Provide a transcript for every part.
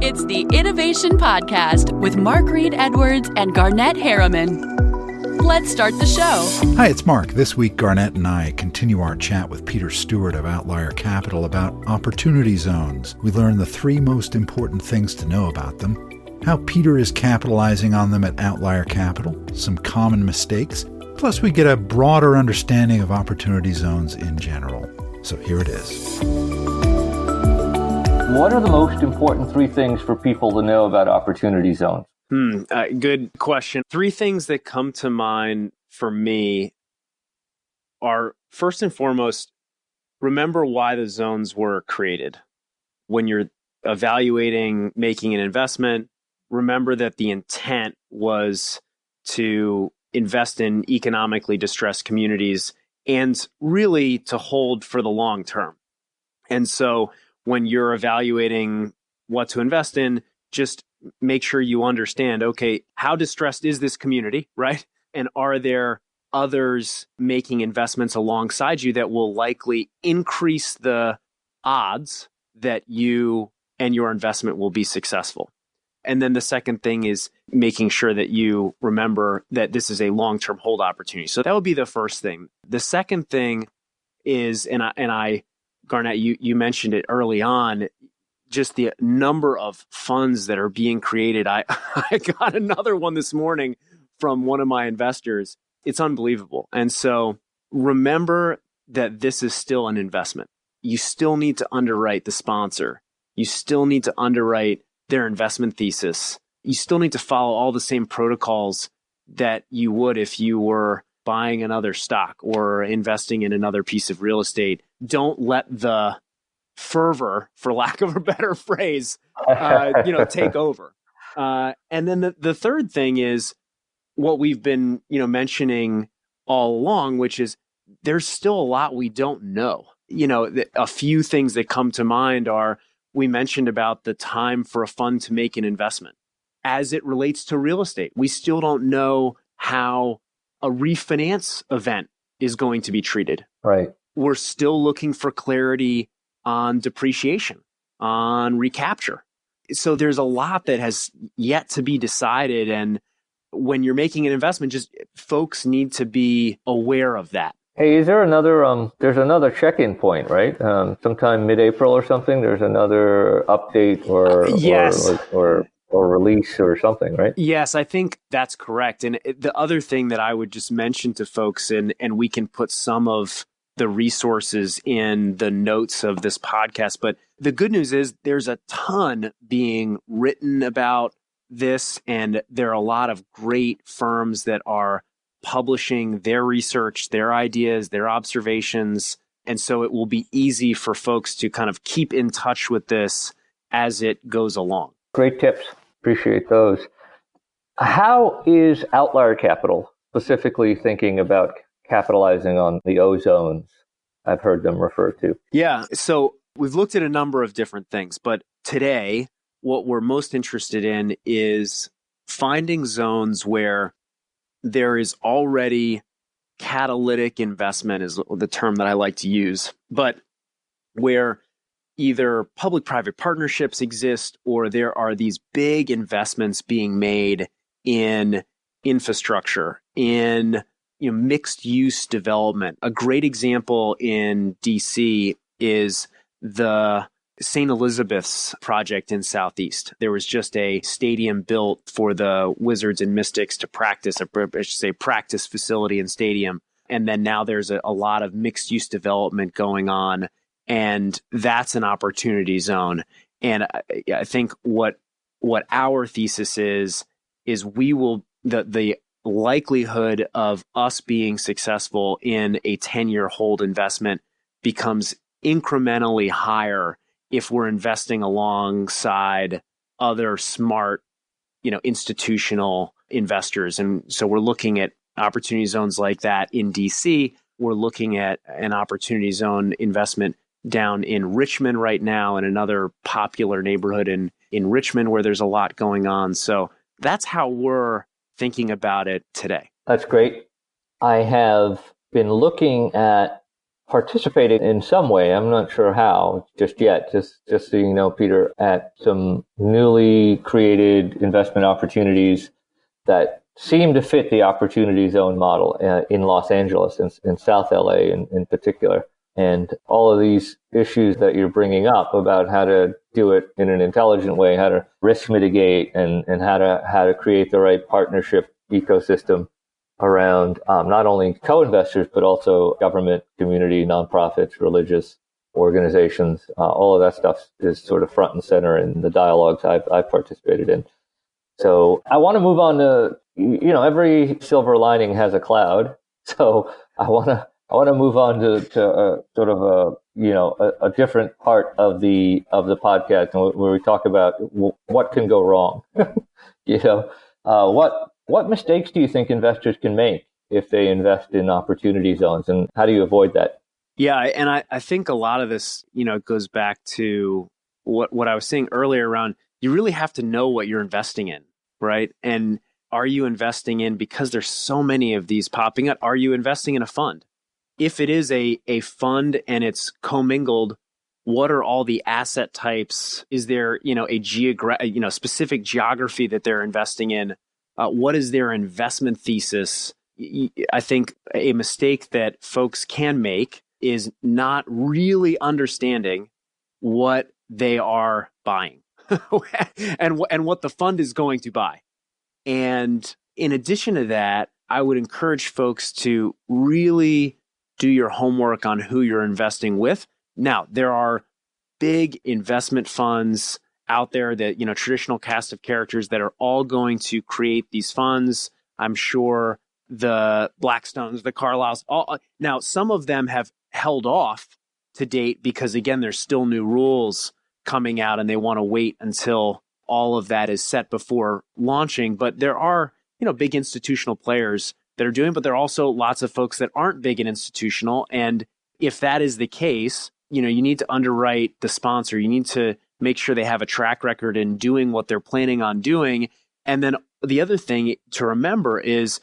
It's the Innovation Podcast with Mark Reed Edwards and Garnet Harriman. Let's start the show. Hi, it's Mark. This week, Garnet and I continue our chat with Peter Stuart of Outlier Capital about opportunity zones. We learn the three most important things to know about them, how Peter is capitalizing on them at Outlier Capital, some common mistakes, plus we get a broader understanding of opportunity zones in general. So here it is. What are the most important three things for people to know about opportunity zones? Good question. Three things that come to mind for me are, first and foremost, remember why the zones were created. When you're evaluating making an investment, remember that the intent was to invest in economically distressed communities and really to hold for the long term. And so when you're evaluating what to invest in, just make sure you understand, okay, how distressed is this community, right? And are there others making investments alongside you that will likely increase the odds that you and your investment will be successful? And then the second thing is making sure that you remember that this is a long-term hold opportunity. So that would be the first thing. The second thing is, and I Garnet, you mentioned it early on, just the number of funds that are being created. I got another one this morning from one of my investors. It's unbelievable. And so remember that this is still an investment. You still need to underwrite the sponsor. You still need to underwrite their investment thesis. You still need to follow all the same protocols that you would if you were buying another stock or investing in another piece of real estate. Don't let the fervor, for lack of a better phrase, take over. And then the third thing is what we've been, mentioning all along, which is there's still a lot we don't know. A few things that come to mind are, we mentioned about the time for a fund to make an investment. As it relates to real estate, we still don't know how a refinance event is going to be treated. Right. We're still looking for clarity on depreciation, on recapture. So there's a lot that has yet to be decided. And when you're making an investment, just folks need to be aware of that. Hey, is there another, there's another check-in point, right? Sometime mid-April or something, there's another update or yes. or release or something, right? Yes, I think that's correct. And the other thing that I would just mention to folks, and we can put some of the resources in the notes of this podcast, but the good news is there's a ton being written about this, and there are a lot of great firms that are publishing their research, their ideas, their observations. And so it will be easy for folks to kind of keep in touch with this as it goes along. Great tips. Appreciate those. How is Outlier Capital specifically thinking about capitalizing on the O zones I've heard them refer to? Yeah. So we've looked at a number of different things, but today what we're most interested in is finding zones where there is already catalytic investment, is the term that I like to use, but where either public-private partnerships exist or there are these big investments being made in infrastructure, in mixed-use development. A great example in DC is the St. Elizabeth's project in Southeast. There was just a stadium built for the Wizards and Mystics to practice, practice facility and stadium. And then now there's a lot of mixed-use development going on. And that's an opportunity zone. And I think what our thesis is we will, the likelihood of us being successful in a 10-year hold investment becomes incrementally higher if we're investing alongside other smart, institutional investors. And so we're looking at opportunity zones like that in DC. We're looking at an opportunity zone investment down in Richmond right now, and another popular neighborhood in Richmond where there's a lot going on. So that's how we're thinking about it today. That's great. I have been looking at participating in some way. I'm not sure how just yet. Just so you know, Peter, at some newly created investment opportunities that seem to fit the opportunity zone model in Los Angeles, in South LA in particular. And all of these issues that you're bringing up about how to do it in an intelligent way, how to risk mitigate, and how to create the right partnership ecosystem around not only co-investors, but also government, community, nonprofits, religious organizations. All of that stuff is sort of front and center in the dialogues I've participated in. So I want to move on to, every silver lining has a cloud. So I want to move on to sort of a different part of the podcast where we talk about what can go wrong. What mistakes do you think investors can make if they invest in opportunity zones, and how do you avoid that? Yeah, and I think a lot of this, goes back to what I was saying earlier around, you really have to know what you're investing in, right? And are you investing in, because there's so many of these popping up, are you investing in a fund? If it is a fund and it's commingled, what are all the asset types? Is there, a specific geography that they're investing in? What is their investment thesis? I think a mistake that folks can make is not really understanding what they are buying and what the fund is going to buy. And in addition to that, I would encourage folks to really do your homework on who you're investing with. Now, there are big investment funds out there that, traditional cast of characters that are all going to create these funds. I'm sure the Blackstones, the Carlyles, now some of them have held off to date because, again, there's still new rules coming out and they want to wait until all of that is set before launching. But there are, big institutional players that are doing, but there are also lots of folks that aren't big and institutional. And if that is the case, you need to underwrite the sponsor. You need to make sure they have a track record in doing what they're planning on doing. And then the other thing to remember is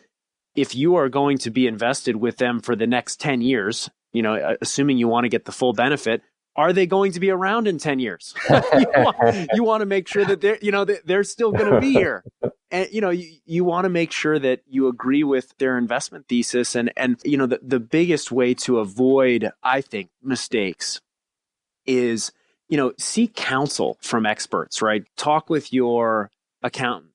if you are going to be invested with them for the next 10 years, assuming you want to get the full benefit, are they going to be around in 10 years? you want to make sure that they're still going to be here. And, you want to make sure that you agree with their investment thesis. And the biggest way to avoid, I think, mistakes is, seek counsel from experts, right? Talk with your accountant,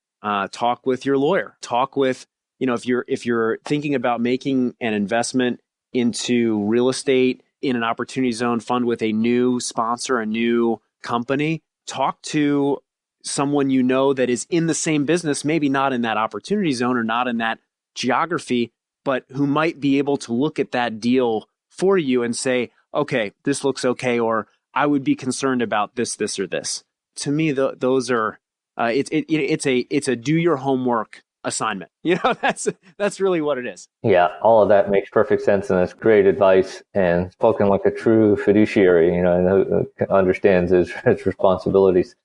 talk with your lawyer, talk with, if you're thinking about making an investment into real estate in an opportunity zone fund with a new sponsor, a new company, talk to someone that is in the same business, maybe not in that opportunity zone or not in that geography, but who might be able to look at that deal for you and say, okay, this looks okay, or I would be concerned about this, or this. To me, those are it's a do your homework assignment. That's really what it is. Yeah, all of that makes perfect sense, and that's great advice, and spoken like a true fiduciary, and who understands his responsibilities.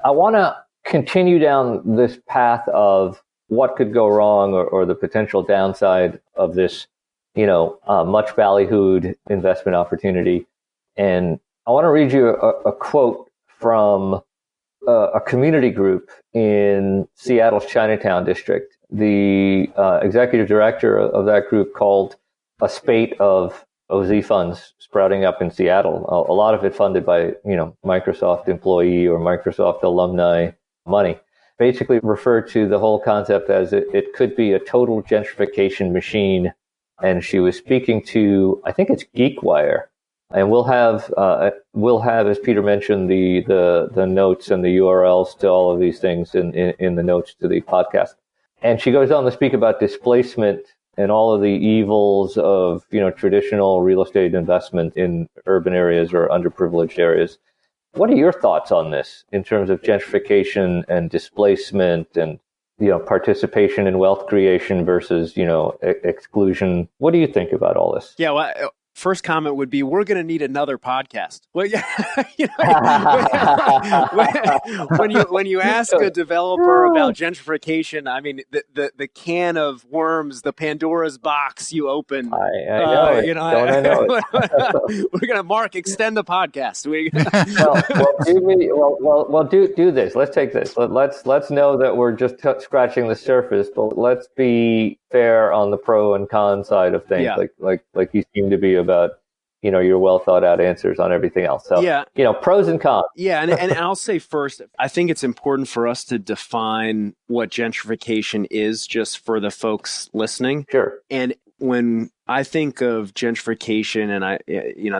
I want to continue down this path of what could go wrong or the potential downside of this, much ballyhooed investment opportunity. And I want to read you a quote from a community group in Seattle's Chinatown district. The executive director of that group called a spate of OZ funds sprouting up in Seattle, a lot of it funded by, Microsoft employee or Microsoft alumni money, basically referred to the whole concept as it could be a total gentrification machine. And she was speaking to, I think it's GeekWire. And we'll have, as Peter mentioned, the notes and the URLs to all of these things in the notes to the podcast. And she goes on to speak about displacement and all of the evils of, traditional real estate investment in urban areas or underprivileged areas. What are your thoughts on this in terms of gentrification and displacement and, participation in wealth creation versus, exclusion? What do you think about all this? Yeah, well, first comment would be, we're going to need another podcast. Well, yeah, when you ask a developer about gentrification, I mean, the can of worms, the Pandora's box you open. I know it. Don't I know it? We're going to extend the podcast. Do this. Let's take this. Let's know that we're just scratching the surface, but let's be fair on the pro and con side of things. Yeah. Like you seem to be about, your well thought out answers on everything else. So, pros and cons. Yeah. And I'll say first, I think it's important for us to define what gentrification is, just for the folks listening. Sure. And when I think of gentrification and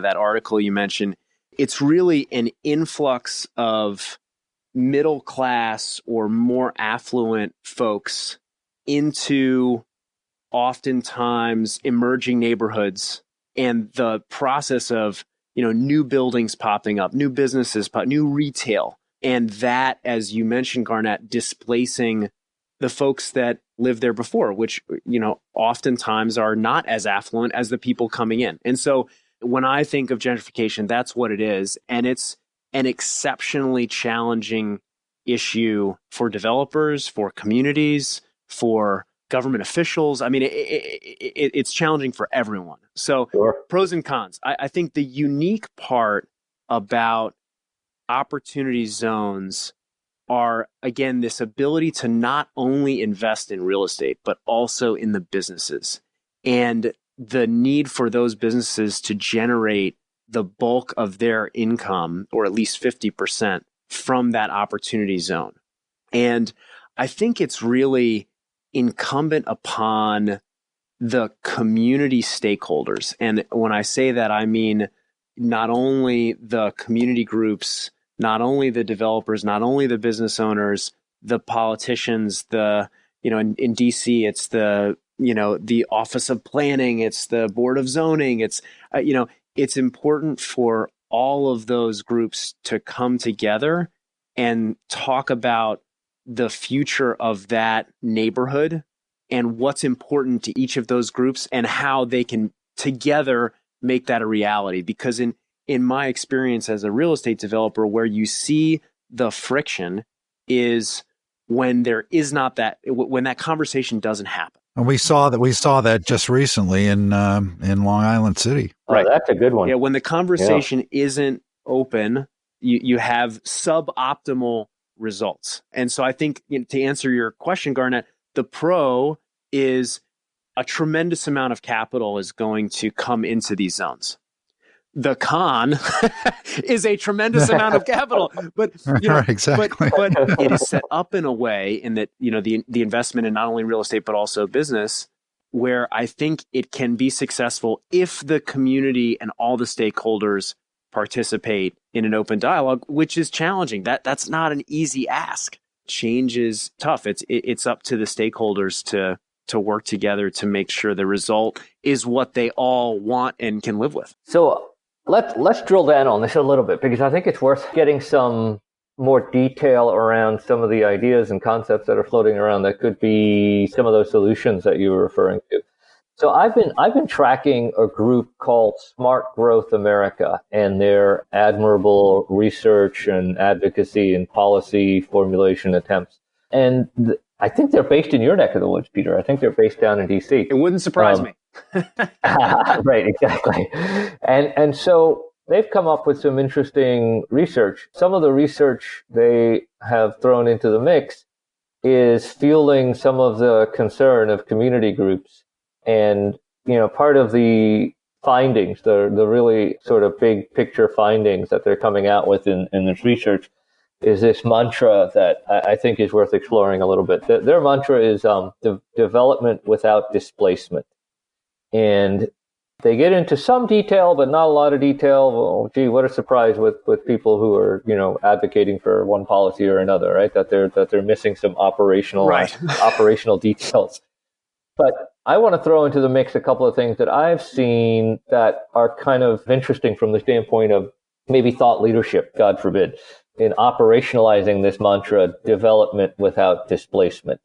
that article you mentioned, it's really an influx of middle class or more affluent folks into oftentimes emerging neighborhoods, and the process of, new buildings popping up, new businesses, new retail. And that, as you mentioned, Garnet, displacing the folks that lived there before, which, oftentimes are not as affluent as the people coming in. And so when I think of gentrification, that's what it is. And it's an exceptionally challenging issue for developers, for communities, for government officials. I mean, it's challenging for everyone. So Sure. Pros and cons. I think the unique part about opportunity zones are, again, this ability to not only invest in real estate, but also in the businesses, and the need for those businesses to generate the bulk of their income, or at least 50%, from that opportunity zone. And I think it's really incumbent upon the community stakeholders. And when I say that, I mean not only the community groups, not only the developers, not only the business owners, the politicians, in DC, it's the Office of Planning, it's the Board of Zoning. It's, it's important for all of those groups to come together and talk about the future of that neighborhood and what's important to each of those groups and how they can together make that a reality. Because in my experience as a real estate developer, where you see the friction is when there is not when that conversation doesn't happen. And we saw that just recently in Long Island City. Right. Oh, that's a good one. Yeah. When the conversation isn't open, you have suboptimal results. And so I think, to answer your question, Garnet, the pro is a tremendous amount of capital is going to come into these zones. The con is a tremendous amount of capital, but exactly. but it is set up in a way in that, the investment in not only real estate, but also business, where I think it can be successful if the community and all the stakeholders participate in an open dialogue, which is challenging. That's not an easy ask. Change is tough. It's up to the stakeholders to work together to make sure the result is what they all want and can live with. So let's drill down on this a little bit, because I think it's worth getting some more detail around some of the ideas and concepts that are floating around that could be some of those solutions that you were referring to. So I've been tracking a group called Smart Growth America and their admirable research and advocacy and policy formulation attempts. And I think they're based in your neck of the woods, Peter. I think they're based down in DC. It wouldn't surprise me. Right, exactly. And so they've come up with some interesting research. Some of the research they have thrown into the mix is fueling some of the concern of community groups. And, part of the findings, the really sort of big picture findings that they're coming out with in this research is this mantra that I think is worth exploring a little bit. Their mantra is development without displacement. And they get into some detail, but not a lot of detail. Well, gee, what a surprise with people who are, advocating for one policy or another, right? That they're missing some operational details. But I want to throw into the mix a couple of things that I've seen that are kind of interesting from the standpoint of maybe thought leadership, God forbid, in operationalizing this mantra, development without displacement.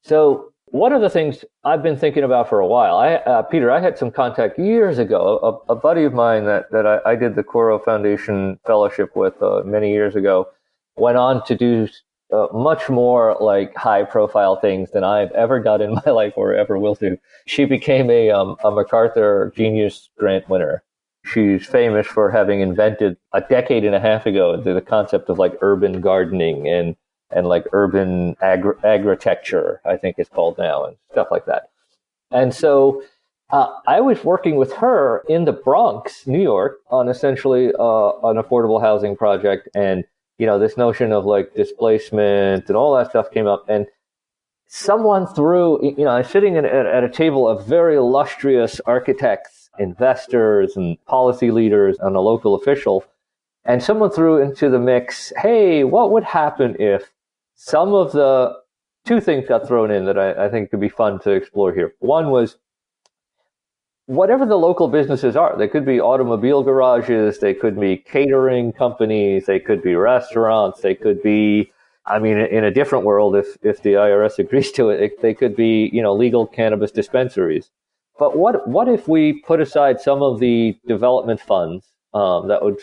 So one of the things I've been thinking about for a while, Peter, I had some contact years ago. A buddy of mine that I did the Coro Foundation Fellowship with many years ago went on to do much more like high profile things than I've ever done in my life or ever will do. She became a MacArthur Genius Grant winner. She's famous for having invented a decade and a half ago the concept of like urban gardening and like urban agritecture, I think it's called now, and stuff like that. And so I was working with her in the Bronx, New York, on essentially an affordable housing project. And, this notion of like displacement and all that stuff came up. And someone threw, I was sitting at a table of very illustrious architects, investors, and policy leaders, and a local official. And someone threw into the mix, hey, what would happen if some of the two things got thrown in that I think could be fun to explore here. One was whatever the local businesses are. They could be automobile garages, they could be catering companies, they could be restaurants, they could be, in a different world, if the IRS agrees to it, they could be, legal cannabis dispensaries. But what if we put aside some of the development funds that would,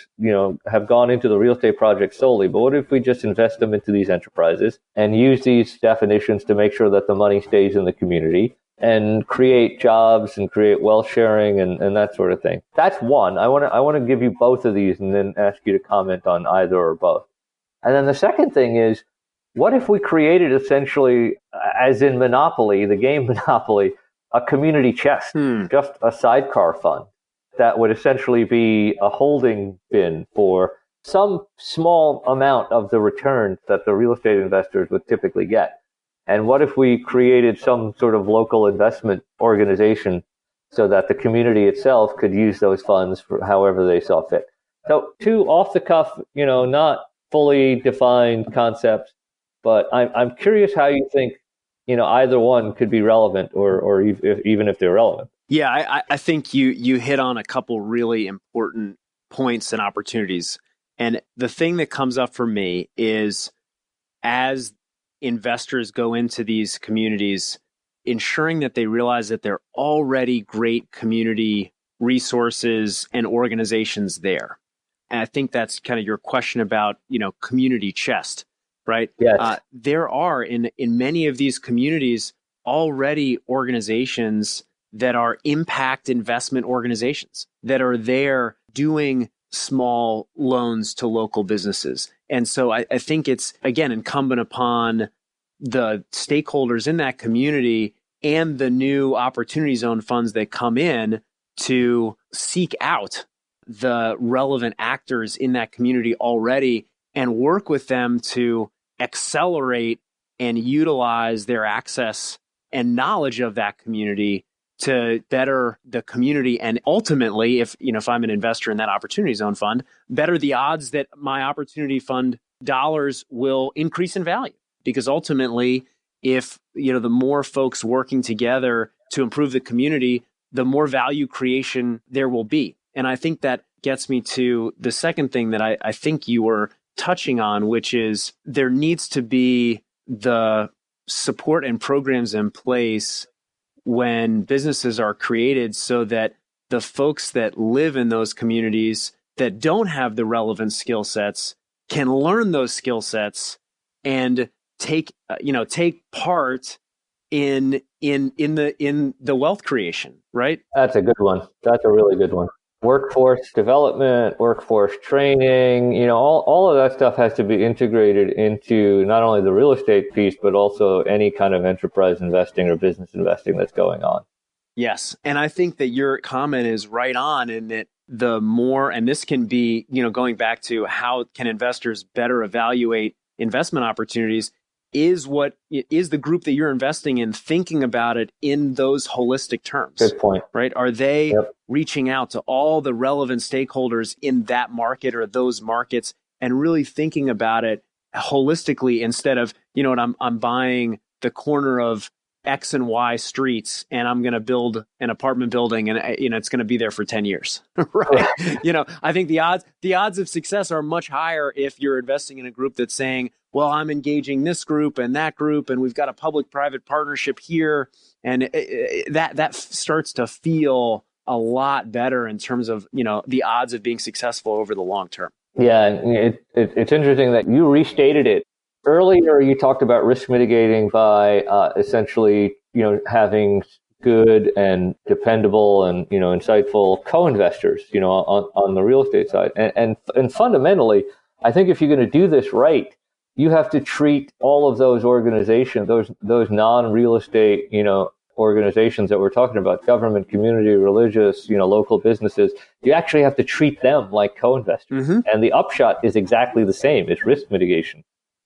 have gone into the real estate project solely, but what if we just invest them into these enterprises and use these definitions to make sure that the money stays in the community and create jobs and create wealth sharing and that sort of thing? That's one. I want to give you both of these and then ask you to comment on either or both. And then the second thing is, what if we created essentially, as in Monopoly, the game Monopoly, a community chest, just a sidecar fund that would essentially be a holding bin for some small amount of the returns that the real estate investors would typically get? And what if we created some sort of local investment organization so that the community itself could use those funds for however they saw fit? So two off the cuff, not fully defined concepts, but I'm curious how you think, either one could be relevant or even if they're relevant. Yeah, I think you hit on a couple really important points and opportunities. And the thing that comes up for me is, as investors go into these communities, ensuring that they realize that there are already great community resources and organizations there. And I think that's kind of your question about, community chest, right? Yes. There are in many of these communities already organizations that are impact investment organizations that are there doing small loans to local businesses. And so I think it's, again, incumbent upon the stakeholders in that community and the new opportunity zone funds that come in to seek out the relevant actors in that community already and work with them to accelerate and utilize their access and knowledge of that community to better the community. And ultimately, if I'm an investor in that opportunity zone fund, better the odds that my opportunity fund dollars will increase in value. Because ultimately, if the more folks working together to improve the community, the more value creation there will be. And I think that gets me to the second thing that I think you were touching on, which is there needs to be the support and programs in place when businesses are created so that the folks that live in those communities that don't have the relevant skill sets can learn those skill sets and take part in the wealth creation, right? That's a good one. That's a really good one. Workforce development, workforce training, all of that stuff has to be integrated into not only the real estate piece, but also any kind of enterprise investing or business investing that's going on. Yes. And I think that your comment is right on in that the more, and this can be, going back to how can investors better evaluate investment opportunities, is the group that you're investing in thinking about it in those holistic terms? Good point. Right? Are they reaching out to all the relevant stakeholders in that market or those markets and really thinking about it holistically instead of, I'm buying the corner of X and Y streets, and I'm going to build an apartment building, and it's going to be there for 10 years, right? I think the odds of success are much higher if you're investing in a group that's saying, well, I'm engaging this group, and we've got a public-private partnership here, and that starts to feel a lot better in terms of the odds of being successful over the long term. Yeah, and it's interesting that you restated it. Earlier, you talked about risk mitigating by essentially, having good and dependable and, insightful co-investors, on the real estate side. And fundamentally, I think if you're going to do this right, you have to treat all of those organizations, those non-real estate, organizations that we're talking about, government, community, religious, local businesses, you actually have to treat them like co-investors. Mm-hmm. And the upshot is exactly the same. It's risk mitigation.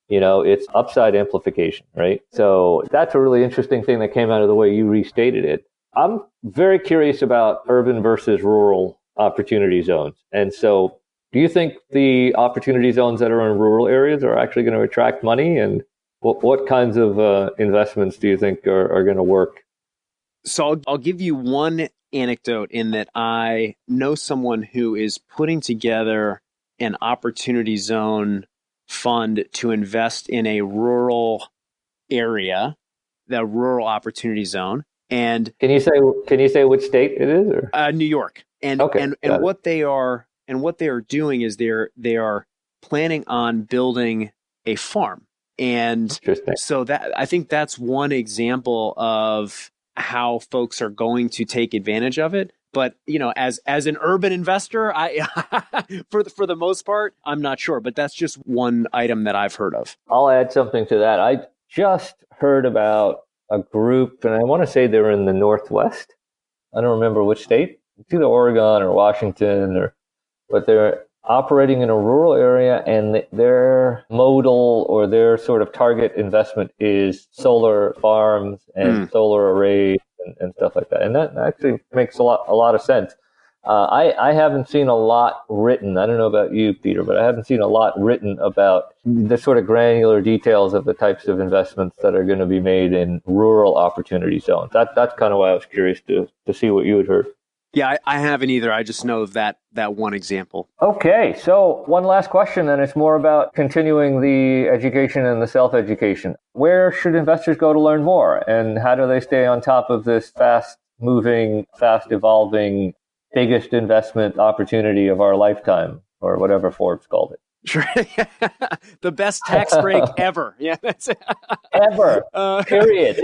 It's upside amplification, right? So that's a really interesting thing that came out of the way you restated it. I'm very curious about urban versus rural opportunity zones. And so do you think the opportunity zones that are in rural areas are actually going to attract money? And what kinds of investments do you think are going to work? So I'll give you one anecdote in that I know someone who is putting together an opportunity zone fund to invest in a rural area, the rural opportunity zone. And can you say which state it is? Or? New York. And what they are doing is they are planning on building a farm. And so that I think that's one example of how folks are going to take advantage of it. But, as an urban investor, I for the most part, I'm not sure. But that's just one item that I've heard of. I'll add something to that. I just heard about a group, and I want to say they're in the Northwest. I don't remember which state. It's either Oregon or Washington, but they're operating in a rural area, and their modal or their sort of target investment is solar farms and solar arrays and stuff like that. And that actually makes a lot of sense. I haven't seen a lot written. I don't know about you, Peter, but I haven't seen a lot written about the sort of granular details of the types of investments that are going to be made in rural opportunity zones. That's kind of why I was curious to see what you had heard. Yeah, I haven't either. I just know that one example. Okay, so one last question, and it's more about continuing the education and the self-education. Where should investors go to learn more, and how do they stay on top of this fast-moving, fast-evolving, biggest investment opportunity of our lifetime, or whatever Forbes called it? Sure. The best tax break ever. Yeah, that's it. Ever. Period.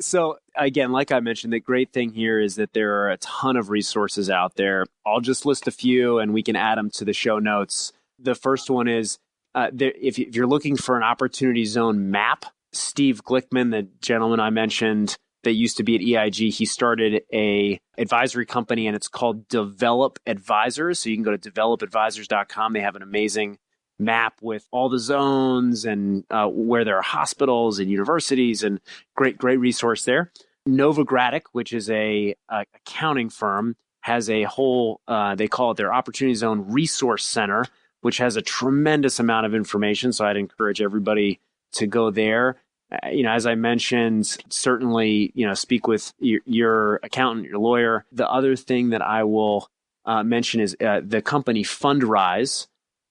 So again, like I mentioned, the great thing here is that there are a ton of resources out there. I'll just list a few and we can add them to the show notes. The first one is if you're looking for an opportunity zone map, Steve Glickman, the gentleman I mentioned that used to be at EIG, he started a advisory company and it's called Develop Advisors. So you can go to developadvisors.com. They have an amazing map with all the zones and where there are hospitals and universities, and great resource there. Novogradac, which is a accounting firm, has a whole, they call it their Opportunity Zone Resource Center, which has a tremendous amount of information. So I'd encourage everybody to go there. As I mentioned, certainly, speak with your accountant, your lawyer. The other thing that I will mention is the company Fundrise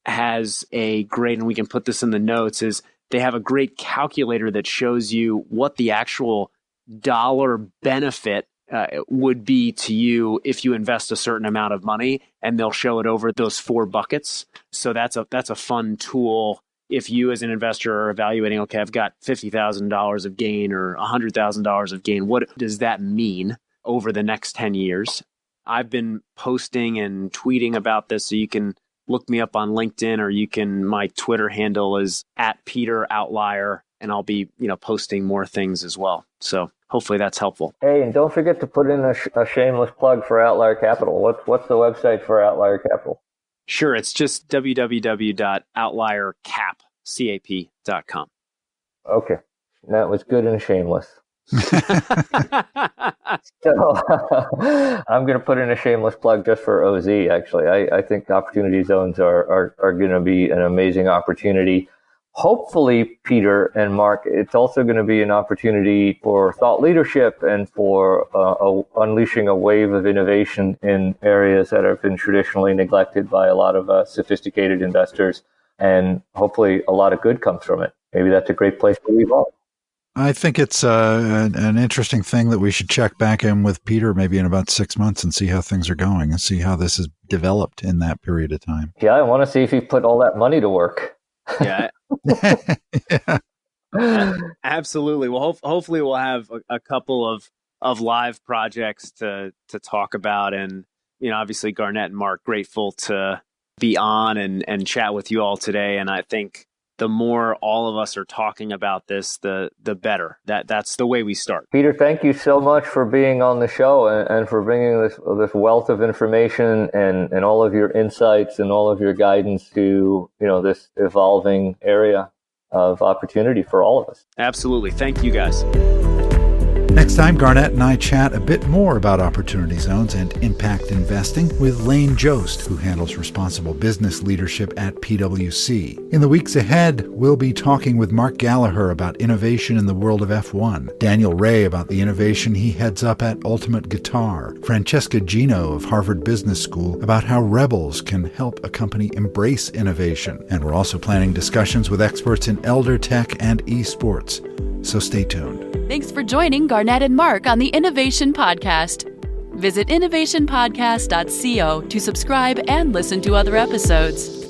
has a great, and we can put this in the notes, is they have a great calculator that shows you what the actual dollar benefit would be to you if you invest a certain amount of money, and they'll show it over those 4 buckets. So that's a fun tool. If you as an investor are evaluating, okay, I've got $50,000 of gain or $100,000 of gain, what does that mean over the next 10 years? I've been posting and tweeting about this, so you can look me up on LinkedIn, or my Twitter handle is @PeterOutlier, and I'll be, posting more things as well. So hopefully that's helpful. Hey, and don't forget to put in a shameless plug for Outlier Capital. What's the website for Outlier Capital? Sure. It's just www.outliercap.com. Okay. That was good and shameless. So I'm going to put in a shameless plug just for OZ, actually. I think opportunity zones are going to be an amazing opportunity. hopefully, Peter and Mark, it's also going to be an opportunity for thought leadership and for unleashing a wave of innovation in areas that have been traditionally neglected by a lot of sophisticated investors. And hopefully a lot of good comes from it. Maybe that's a great place to evolve. I think it's an interesting thing that we should check back in with Peter maybe in about 6 months and see how things are going and see how this has developed in that period of time. Yeah, I want to see if he put all that money to work. Yeah. Yeah. Absolutely. Well, hopefully we'll have a couple of live projects to talk about. And, obviously Garnet and Mark, grateful to be on and chat with you all today. And I think the more all of us are talking about this, the better. That's the way we start. Peter, thank you so much for being on the show and for bringing this wealth of information and all of your insights and all of your guidance to, this evolving area of opportunity for all of us. Absolutely. Thank you, guys. Next time, Garnet and I chat a bit more about opportunity zones and impact investing with Lane Jost, who handles responsible business leadership at PwC. In the weeks ahead, we'll be talking with Mark Gallagher about innovation in the world of F1, Daniel Ray about the innovation he heads up at Ultimate Guitar, Francesca Gino of Harvard Business School about how rebels can help a company embrace innovation. And we're also planning discussions with experts in elder tech and esports. So stay tuned. Thanks for joining Garnet and Mark on the Innovation Podcast. Visit innovationpodcast.co to subscribe and listen to other episodes.